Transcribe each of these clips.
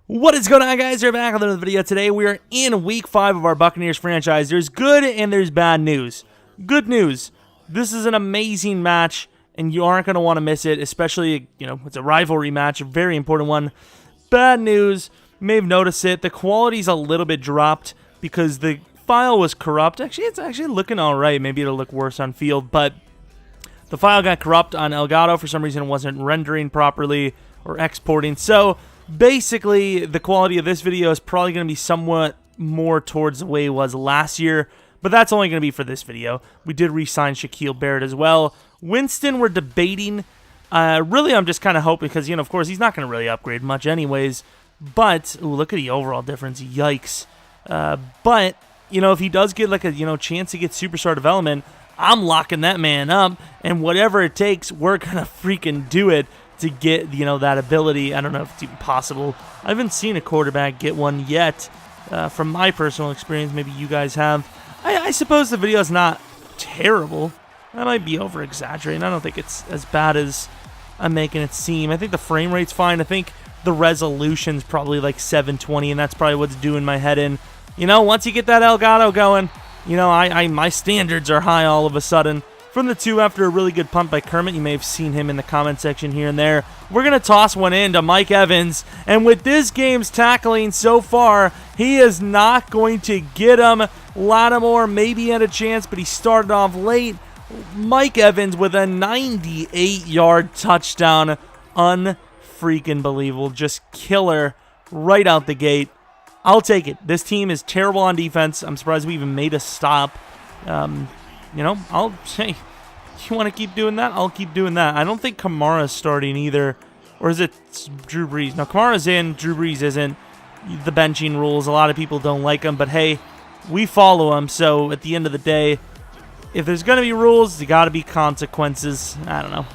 What is going on, guys? We're back with another video. Today we are in week 5 of our Buccaneers franchise. There's good and there's bad news. Good news, this is an amazing match and you aren't going to want to miss it, especially, it's a rivalry match, a very important one. Bad news, you may have noticed it, the quality's a little bit dropped because the file was corrupt. Actually, it's actually looking alright. Maybe it'll look worse on field, but the file got corrupt on Elgato. For some reason, it wasn't rendering properly or exporting. So basically, the quality of this video is probably going to be somewhat more towards the way it was last year, but that's only going to be for this video. We did re-sign Shaquille Barrett as well. Winston, we're debating. Really, I'm just kind of hoping because, of course, he's not going to really upgrade much anyways. But, ooh, look at the overall difference. Yikes. But, if he does get like a, chance to get superstar development, I'm locking that man up. And whatever it takes, we're going to freaking do it to get, that ability. I don't know if it's even possible. I haven't seen a quarterback get one yet. From my personal experience, maybe you guys have. I suppose the video is not terrible. I might be over-exaggerating. I don't think it's as bad as I'm making it seem. I think the frame rate's fine. I think the resolution's probably like 720, and that's probably what's doing my head in. Once you get that Elgato going, my standards are high all of a sudden. From the 2 after a really good punt by Kermit. You may have seen him in the comment section here and there. We're going to toss one in to Mike Evans. And with this game's tackling so far, he is not going to get him. Lattimore maybe had a chance, but he started off late. Mike Evans with a 98-yard touchdown. Unfreaking believable. Just killer right out the gate. I'll take it. This team is terrible on defense. I'm surprised we even made a stop. I'll say, you want to keep doing that? I'll keep doing that. I don't think Kamara's starting either. Or is it Drew Brees? No, Kamara's in. Drew Brees isn't. The benching rules, a lot of people don't like them. But hey, we follow them. So at the end of the day, if there's going to be rules, there got to be consequences. I don't know.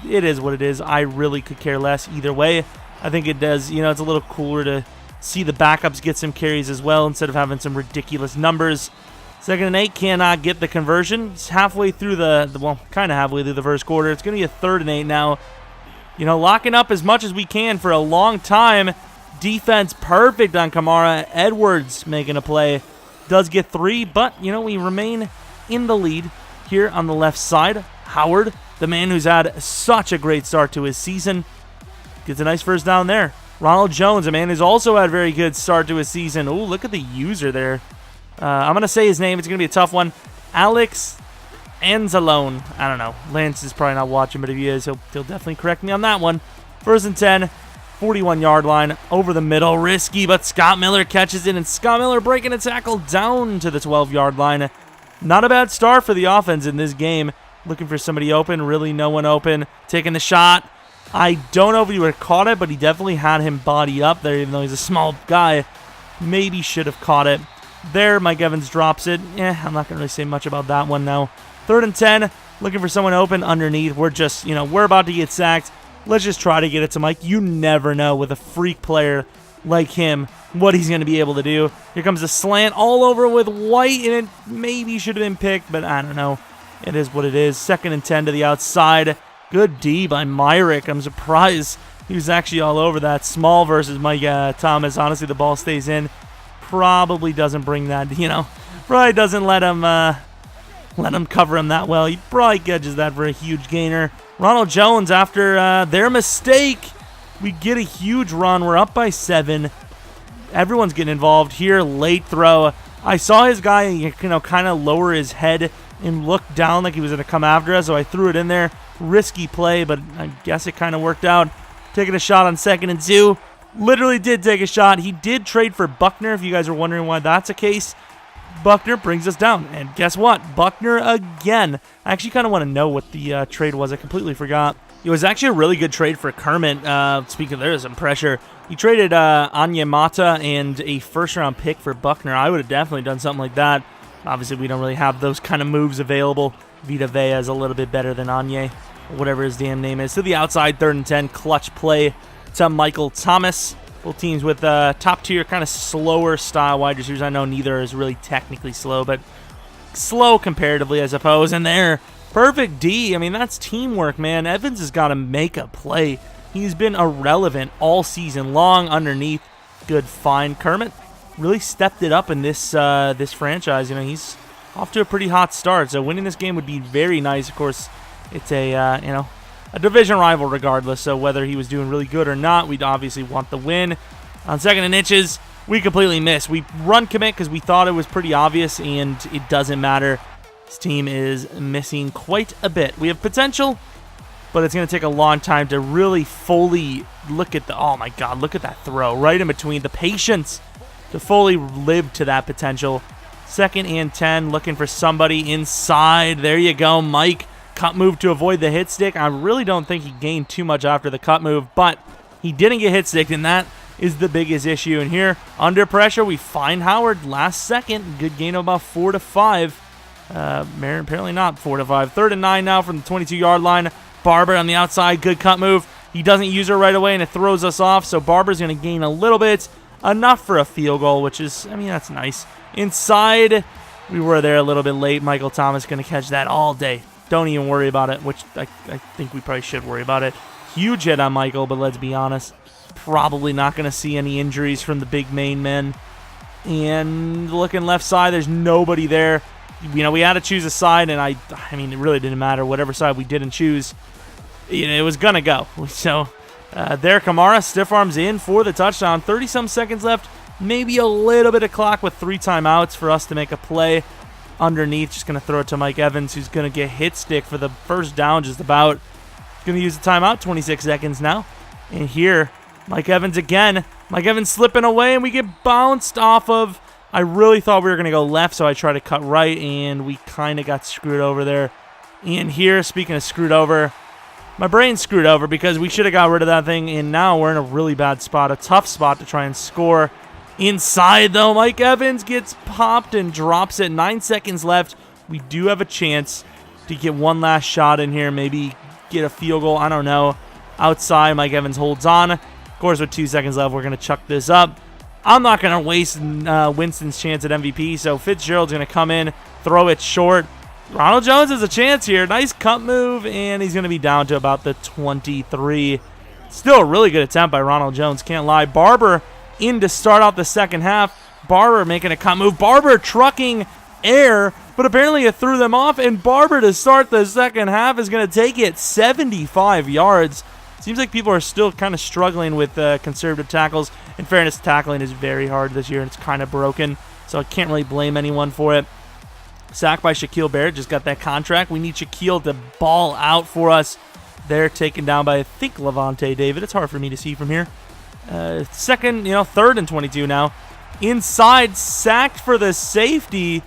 It is what it is. I really could care less either way. I think it does. It's a little cooler to see the backups get some carries as well instead of having some ridiculous numbers. 2nd and 8, cannot get the conversion. It's halfway through kind of halfway through the first quarter. It's going to be a 3rd and 8 now. Locking up as much as we can for a long time. Defense perfect on Kamara. Edwards making a play. Does get 3, but, we remain in the lead here on the left side. Howard, the man who's had such a great start to his season, gets a nice first down there. Ronald Jones, a man who's also had a very good start to his season. Ooh, look at the user there. I'm going to say his name. It's going to be a tough one. Alex Anzalone. I don't know. Lance is probably not watching, but if he is, he'll definitely correct me on that one. 1st and 10, 41-yard line, over the middle. Risky, but Scott Miller catches it, and Scott Miller breaking a tackle down to the 12-yard line. Not a bad start for the offense in this game. Looking for somebody open. Really no one open. Taking the shot. I don't know if he would have caught it, but he definitely had him body up there, even though he's a small guy. Maybe should have caught it. There, Mike Evans drops it. I'm not going to really say much about that one now. 3rd and 10, looking for someone open underneath. We're just, we're about to get sacked. Let's just try to get it to Mike. You never know with a freak player like him what he's going to be able to do. Here comes a slant all over with White, and it maybe should have been picked, but I don't know. It is what it is. 2nd and 10 to the outside. Good D by Myrick. I'm surprised he was actually all over that. Small versus Mike Thomas. Honestly, the ball stays in. Probably doesn't bring that, probably doesn't let him cover him that well. He probably catches that for a huge gainer. Ronald Jones, after their mistake, we get a huge run. We're up by 7. Everyone's getting involved here. Late throw. I saw his guy, kind of lower his head and look down like he was going to come after us, so I threw it in there. Risky play, but I guess it kind of worked out. Taking a shot on 2nd and 2. Literally did take a shot. He did trade for Buckner, if you guys are wondering why that's the case. Buckner brings us down. And guess what? Buckner again. I actually kind of want to know what the trade was. I completely forgot. It was actually a really good trade for Kermit. Speaking of, there's some pressure. He traded Onyemata and a 1st-round pick for Buckner. I would have definitely done something like that. Obviously, we don't really have those kind of moves available. Vita Vea is a little bit better than Anye, whatever his damn name is. To the outside, 3rd and 10, clutch play to Michael Thomas. Both teams with top-tier, kind of slower style wide receivers. I know neither is really technically slow, but slow comparatively, I suppose. And there, perfect D. I mean, that's teamwork, man. Evans has got to make a play. He's been irrelevant all season long underneath. Good find. Kermit really stepped it up in this this franchise. You know, he's off to a pretty hot start, so winning this game would be very nice. Of course, it's a you know, a division rival regardless, so whether he was doing really good or not, we'd obviously want the win. On 2nd and inches, we completely missed. We run commit because we thought it was pretty obvious, and it doesn't matter. This team is missing quite a bit. We have potential, but it's going to take a long time to really fully look at the... Oh, my God, look at that throw right in between. The patience to fully live to that potential. 2nd and 10, looking for somebody inside. There you go, Mike. Cut move to avoid the hit stick. I really don't think he gained too much after the cut move, but he didn't get hit sticked, and that is the biggest issue. And here, under pressure, we find Howard last second. Good gain of about 4 to 5. Apparently not 4 to 5. 3rd and 9 now from the 22-yard line. Barber on the outside. Good cut move. He doesn't use her right away, and it throws us off, so Barber's going to gain a little bit. Enough for a field goal, which is, I mean, that's nice. Inside, we were there a little bit late. Michael Thomas going to catch that all day. Don't even worry about it, which I think we probably should worry about it. Huge hit on Michael, but let's be honest. Probably not going to see any injuries from the big main men. And looking left side, there's nobody there. You know, we had to choose a side, and I mean, it really didn't matter. Whatever side we didn't choose, you know, it was going to go. So there, Kamara, stiff arms in for the touchdown. 30-some seconds left. Maybe a little bit of clock with 3 timeouts for us to make a play. Underneath, just going to throw it to Mike Evans, who's going to get hit stick for the first down just about. Going to use the timeout, 26 seconds now. And here, Mike Evans again. Mike Evans slipping away, and we get bounced off of. I really thought we were going to go left, so I tried to cut right, and we kind of got screwed over there. And here, speaking of screwed over, my brain's screwed over because we should have got rid of that thing, and now we're in a really bad spot, a tough spot to try and score. Inside, though, Mike Evans gets popped and drops it. 9 seconds left. We do have a chance to get one last shot in here, maybe get a field goal. I don't know. Outside, Mike Evans holds on. Of course, with 2 seconds left, we're going to chuck this up. I'm not going to waste Winston's chance at MVP, so Fitzgerald's going to come in, throw it short. Ronald Jones has a chance here. Nice cut move, and he's going to be down to about the 23. Still a really good attempt by Ronald Jones, can't lie. Barber in to start out the second half. Barber making a cut move. Barber trucking air, but apparently it threw them off, and Barber to start the second half is going to take it 75 yards. Seems like people are still kind of struggling with conservative tackles. In fairness, tackling is very hard this year, and it's kind of broken, so I can't really blame anyone for it. Sacked by Shaquille Barrett, just got that contract. We need Shaquille to ball out for us. They're taken down by, I think, Levante David. It's hard for me to see from here. 3rd and 22 now. Inside, sacked for the safety.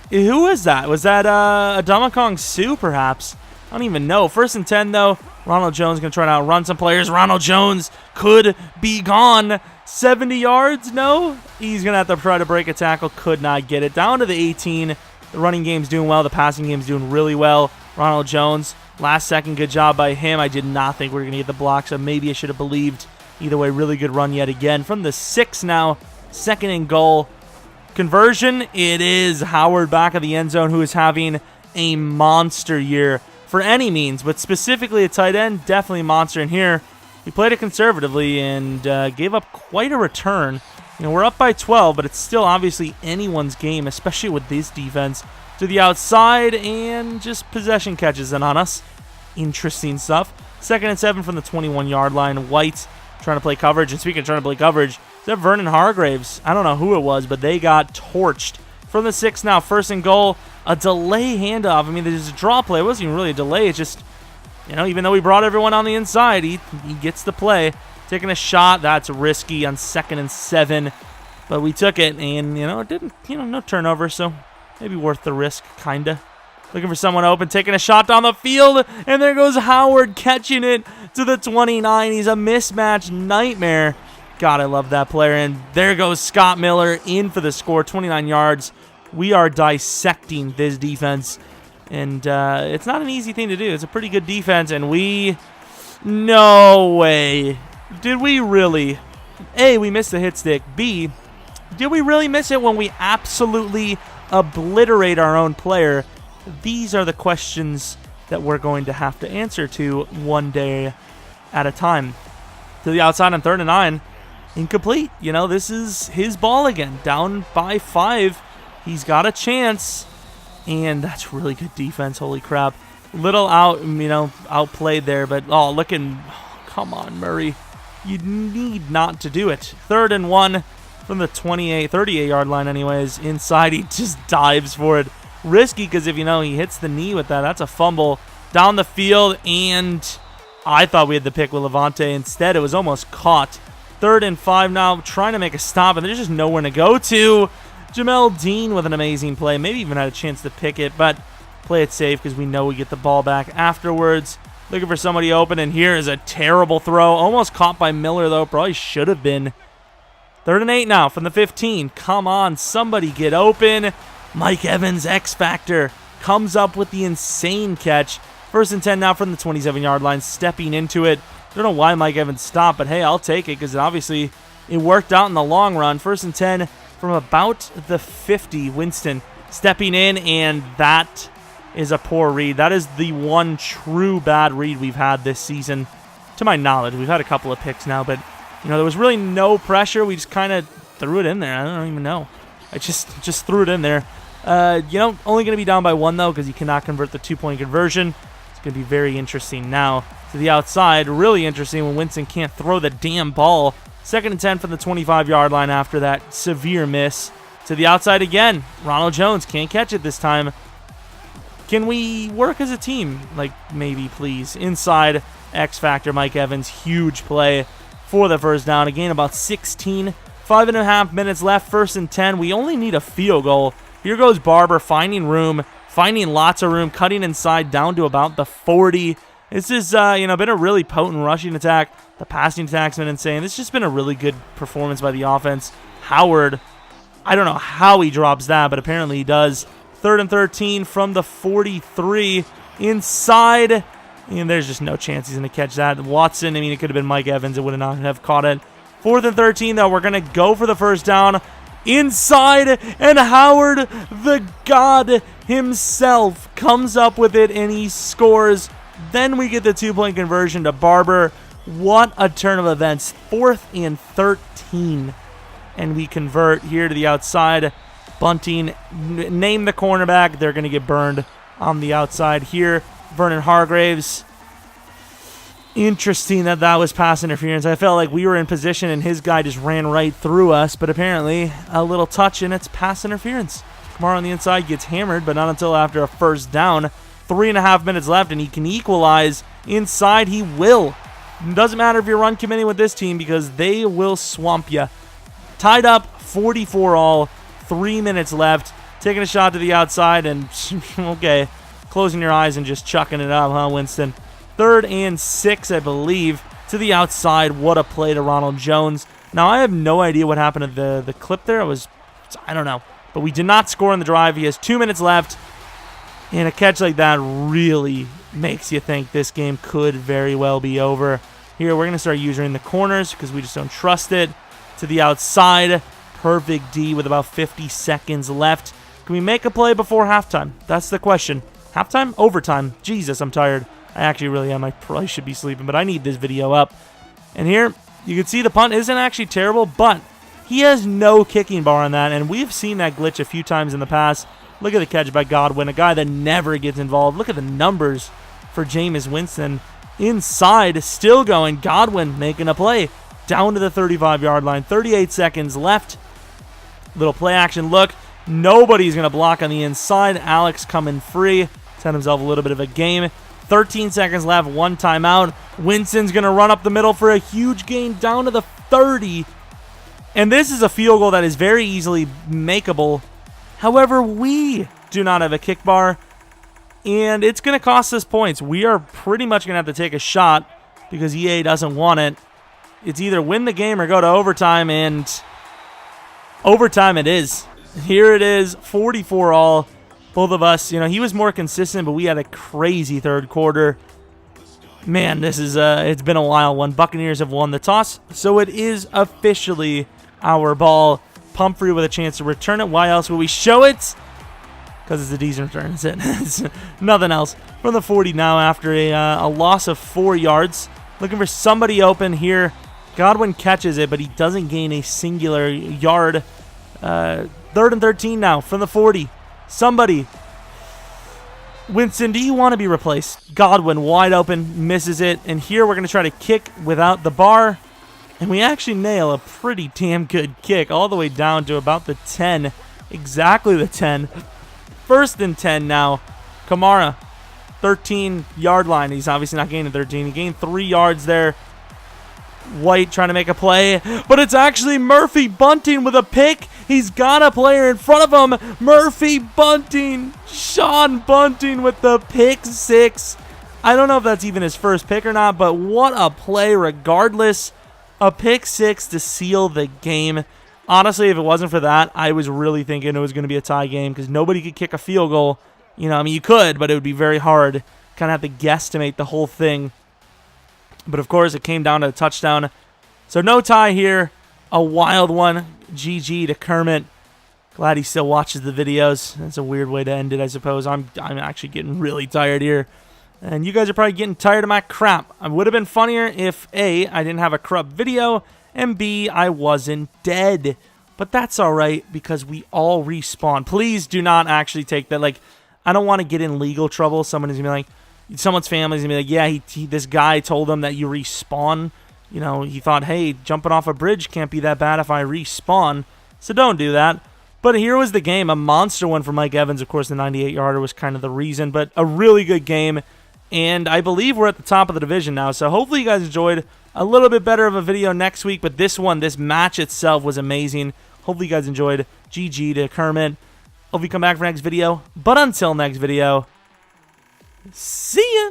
Who was that? Was that Adama Sue, perhaps? I don't even know. 1st and 10, though. Ronald Jones going to try to outrun some players. Ronald Jones could be gone. 70 yards? No. He's going to have to try to break a tackle. Could not get it. Down to the 18. The running game's doing well. The passing game's doing really well. Ronald Jones, last second, good job by him. I did not think we were going to get the block, so maybe I should have believed. Either way, really good run yet again. From the 6 now, 2nd and goal. Conversion, it is Howard back of the end zone, who is having a monster year for any means, but specifically a tight end, definitely a monster in here. He played it conservatively and gave up quite a return. You know, we're up by 12, but it's still obviously anyone's game, especially with this defense. To the outside, and just possession catches in on us. Interesting stuff. 2nd and 7 from the 21-yard line. White trying to play coverage, and speaking of trying to play coverage, is that Vernon Hargraves? I don't know who it was, but they got torched. From the 6 now, 1st and goal. A delay handoff. I mean, there's a draw play. It wasn't even really a delay. It's just, you know, even though we brought everyone on the inside, he gets the play. Taking a shot. That's risky on 2nd and 7. But we took it, and, you know, it didn't, you know, no turnover, so maybe worth the risk, kind of. Looking for someone open, taking a shot down the field, and there goes Howard catching it to the 29. He's a mismatch nightmare. God, I love that player. And there goes Scott Miller in for the score, 29 yards. We are dissecting this defense, and it's not an easy thing to do. It's a pretty good defense, and no way. Did we really? A, we missed the hit stick. B, did we really miss it when we absolutely obliterate our own player? These are the questions that we're going to have to answer to one day at a time. To the outside on 3rd and 9. incomplete. You know, this is his ball again. Down by 5. He's got a chance. And that's really good defense. Holy crap. Little outplayed there. But, come on, Murray. You need not to do it. 3rd and 1 from the 38-yard line anyways. Inside, he just dives for it. Risky because if he hits the knee with that, that's a fumble. Down the field, and I thought we had the pick with Levante. Instead, it was almost caught. 3rd and 5 now, trying to make a stop, and there's just nowhere to go to. Jamel Dean with an amazing play. Maybe even had a chance to pick it, but play it safe because we know we get the ball back afterwards. Looking for somebody open, and here is a terrible throw. Almost caught by Miller, though. Probably should have been. 3rd and 8 now from the 15. Come on, somebody get open. Mike Evans, X Factor, comes up with the insane catch. 1st and 10 now from the 27-yard line, stepping into it. Don't know why Mike Evans stopped, but hey, I'll take it because obviously it worked out in the long run. 1st and 10 from about the 50. Winston stepping in, and that is a poor read. That is the one true bad read we've had this season, to my knowledge. We've had a couple of picks now, but there was really no pressure. We just kind of threw it in there. I don't even know. I just threw it in there. Only going to be down by 1 though because you cannot convert the 2-point conversion. It's going to be very interesting now. To the outside, really interesting when Winston can't throw the damn ball. 2nd and 10 from the 25-yard line after that severe miss. To the outside again. Ronald Jones can't catch it this time. Can we work as a team? Maybe, please. Inside, X Factor, Mike Evans. Huge play for the 1st down. Again, about 16. 5.5 minutes left. 1st and 10. We only need a field goal. Here goes Barber finding room. Finding lots of room. Cutting inside down to about the 40. This has, been a really potent rushing attack. The passing attack's been insane. This has just been a really good performance by the offense. Howard, I don't know how he drops that, but apparently he does. 3rd and 13 from the 43. Inside, and there's just no chance he's going to catch that. Watson, it could have been Mike Evans. It would not have caught it. 4th and 13, though. We're going to go for the 1st down. Inside, and Howard, the god himself, comes up with it, and he scores. Then we get the 2-point conversion to Barber. What a turn of events. 4th and 13. And we convert here to the outside. Bunting, name the cornerback. They're going to get burned on the outside here. Vernon Hargraves. Interesting that was pass interference. I felt like we were in position and his guy just ran right through us. But apparently a little touch and it's pass interference. Kamara on the inside gets hammered, but not until after a 1st down. 3.5 minutes left, and he can equalize. Inside, he will. Doesn't matter if you're run committing with this team because they will swamp you. Tied up, 44 all. 3 minutes left. Taking a shot to the outside, and okay, closing your eyes and just chucking it up, huh, Winston? 3rd and 6, I believe, to the outside. What a play to Ronald Jones. Now, I have no idea what happened to the clip there. I don't know. But we did not score in the drive. He has 2 minutes left. And a catch like that really makes you think this game could very well be over. Here, we're going to start using the corners because we just don't trust it. To the outside. Perfect D with about 50 seconds left. Can we make a play before halftime? That's the question. Halftime? Overtime. Jesus, I'm tired. I actually really am. I probably should be sleeping, but I need this video up. And here, you can see the punt isn't actually terrible, but he has no kicking bar on that, and we've seen that glitch a few times in the past. Look at the catch by Godwin, a guy that never gets involved. Look at the numbers for Jameis Winston. Inside, still going. Godwin making a play. Down to the 35-yard line. 38 seconds left. Little play action look. Nobody's going to block on the inside. Alex coming free. Set himself a little bit of a game. 13 seconds left. 1 timeout. Winston's going to run up the middle for a huge gain down to the 30. And this is a field goal that is very easily makeable. However, we do not have a kick bar, and it's going to cost us points. We are pretty much going to have to take a shot because EA doesn't want it. It's either win the game or go to overtime, and overtime it is. Here it is, 44 all. Both of us, he was more consistent, but we had a crazy 3rd quarter. Man, this is it's been a wild one. Buccaneers have won the toss, so it is officially our ball. Pumphrey with a chance to return it. Why else would we show it? Because it's a decent return. That's it. It's nothing else. From the 40 now after a loss of 4 yards. Looking for somebody open here. Godwin catches it, but he doesn't gain a singular yard. 3rd and 13 now from the 40. Somebody. Winston, do you want to be replaced? Godwin wide open, misses it. And here we're going to try to kick without the bar. And we actually nail a pretty damn good kick all the way down to about the 10. Exactly the 10. 1st and 10 now. Kamara, 13-yard line. He's obviously not gaining 13. He gained 3 yards there. White trying to make a play, but it's actually Murphy Bunting with a pick. He's got a player in front of him. Murphy Bunting. Sean Bunting with the pick 6. I don't know if that's even his first pick or not, but what a play regardless. A pick 6 to seal the game. Honestly, if it wasn't for that, I was really thinking it was going to be a tie game because nobody could kick a field goal. You know, I mean, you could, but it would be very hard. Kind of have to guesstimate the whole thing. But, of course, it came down to a touchdown. So, no tie here. A wild one. GG to Kermit. Glad he still watches the videos. That's a weird way to end it, I suppose. I'm actually getting really tired here. And you guys are probably getting tired of my crap. It would have been funnier if, A, I didn't have a corrupt video, and B, I wasn't dead. But that's all right because we all respawn. Please do not actually take that. Like, I don't want to get in legal trouble. Someone's going to be like, someone's family's going to be like, yeah, this guy told them that you respawn. You know, he thought, hey, jumping off a bridge can't be that bad if I respawn. So don't do that. But here was the game. A monster one for Mike Evans. Of course, the 98-yarder was kind of the reason. But a really good game. And I believe we're at the top of the division now. So hopefully you guys enjoyed. A little bit better of a video next week. But this match itself was amazing. Hopefully you guys enjoyed. GG to Kermit. Hope you come back for next video. But until next video, see ya.